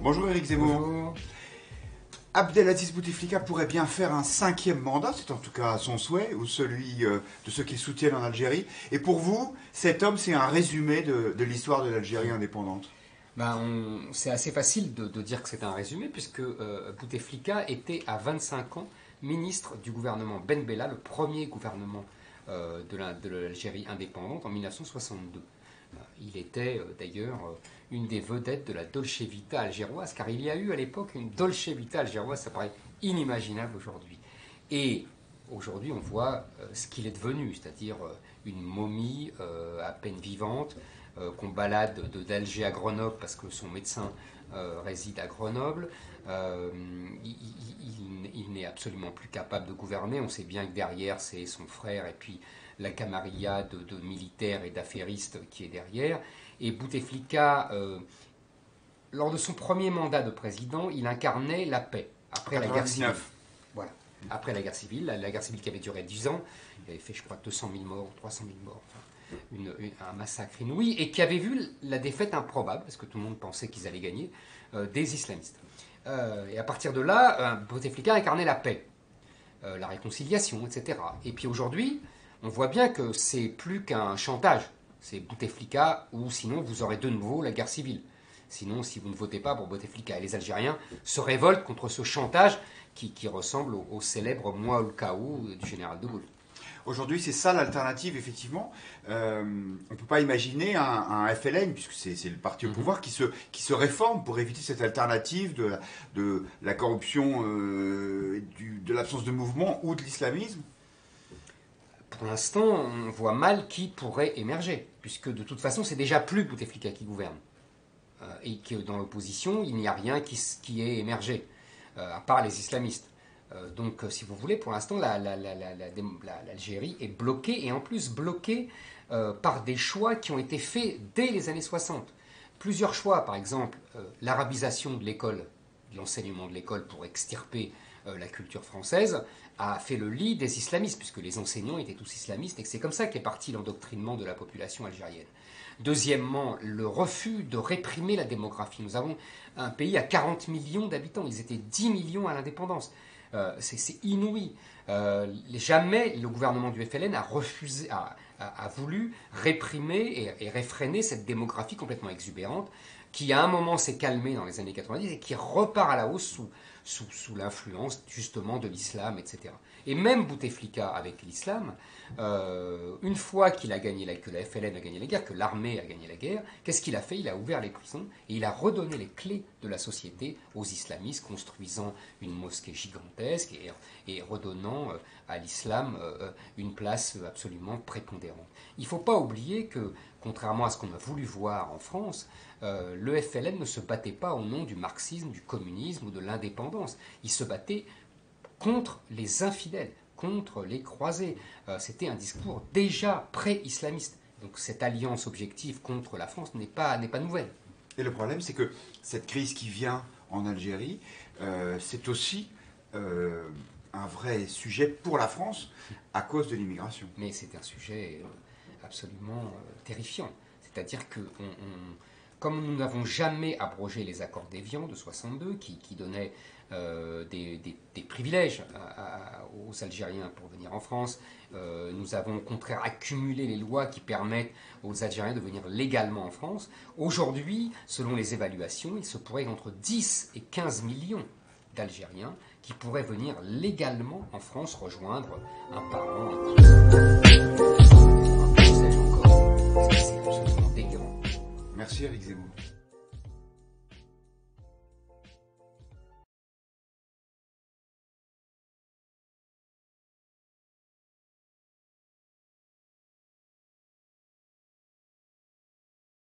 Bonjour Éric Zemmour. Bonjour. Abdelaziz Bouteflika pourrait bien faire un 5e mandat, c'est en tout cas son souhait, ou celui de ceux qui le soutiennent en Algérie. Et pour vous, cet homme, c'est un résumé de l'histoire de l'Algérie indépendante? C'est assez facile de dire que c'est un résumé, puisque Bouteflika était à 25 ans ministre du gouvernement Ben Bella, le premier gouvernement de l'Algérie indépendante en 1962. Il était d'ailleurs une des vedettes de la Dolce Vita algéroise, car il y a eu à l'époque une Dolce Vita algéroise, ça paraît inimaginable aujourd'hui. Et aujourd'hui, on voit ce qu'il est devenu, c'est-à-dire une momie à peine vivante, qu'on balade d'Alger à Grenoble parce que son médecin réside à Grenoble. Il n'est absolument plus capable de gouverner. On sait bien que derrière, c'est son frère et puis la camarilla de militaires et d'affairistes qui est derrière. Et Bouteflika, lors de son premier mandat de président, il incarnait la paix après la guerre civile. Voilà. Après la guerre civile, la guerre civile qui avait duré 10 ans, il avait fait, je crois, 200 000 morts, 300 000 morts, enfin, un massacre inouï, et qui avait vu la défaite improbable, parce que tout le monde pensait qu'ils allaient gagner, des islamistes. Et à partir de là, Bouteflika incarnait la paix, la réconciliation, etc. Et puis aujourd'hui, on voit bien que c'est plus qu'un chantage. C'est Bouteflika, ou sinon vous aurez de nouveau la guerre civile. Sinon, si vous ne votez pas pour Bouteflika, et les Algériens se révoltent contre ce chantage qui ressemble au célèbre Moi le chaos du général de Gaulle. Aujourd'hui, c'est ça l'alternative, effectivement. On ne peut pas imaginer un FLN, puisque c'est le parti au pouvoir, qui se réforme pour éviter cette alternative de la corruption, de l'absence de mouvement ou de l'islamisme. Pour l'instant, on voit mal qui pourrait émerger, puisque de toute façon, c'est déjà plus Bouteflika qui gouverne. Et que dans l'opposition, il n'y a rien qui ait émergé, à part les islamistes. Donc, si vous voulez, pour l'instant, l'Algérie est bloquée, et en plus bloquée par des choix qui ont été faits dès les années 60. Plusieurs choix, par exemple, l'arabisation de l'école, de l'enseignement de l'école pour extirper la culture française, a fait le lit des islamistes, puisque les enseignants étaient tous islamistes, et que c'est comme ça qu'est parti l'endoctrinement de la population algérienne. Deuxièmement, le refus de réprimer la démographie. Nous avons un pays à 40 millions d'habitants, ils étaient 10 millions à l'indépendance. C'est inouï. Jamais le gouvernement du FLN a voulu réprimer et réfréner cette démographie complètement exubérante qui à un moment s'est calmée dans les années 90 et qui repart à la hausse sous l'influence justement de l'islam, etc. Et même Bouteflika avec l'islam, une fois que la FLN a gagné la guerre, que l'armée a gagné la guerre, qu'est-ce qu'il a fait? Il a ouvert les prisons et il a redonné les clés de la société aux islamistes, construisant une mosquée gigantesque et redonnant à l'islam une place absolument prépondérante. Il ne faut pas oublier que, contrairement à ce qu'on a voulu voir en France, le FLN ne se battait pas au nom du marxisme, du communisme ou de l'indépendance. Il se battait contre les infidèles, contre les croisés. C'était un discours déjà pré-islamiste. Donc cette alliance objective contre la France n'est pas nouvelle. Et le problème, c'est que cette crise qui vient en Algérie, c'est aussi un vrai sujet pour la France à cause de l'immigration. Mais c'est un sujet absolument terrifiant. C'est-à-dire que comme nous n'avons jamais abrogé les accords d'Évian de 62, qui donnaient des privilèges aux Algériens pour venir en France, nous avons au contraire accumulé les lois qui permettent aux Algériens de venir légalement en France. Aujourd'hui, selon les évaluations, il se pourrait entre 10 et 15 millions d'Algériens qui pourraient venir légalement en France rejoindre un parent, un cousin, un sais-je encore. C'est absolument délirant. Merci Éric Zemmour.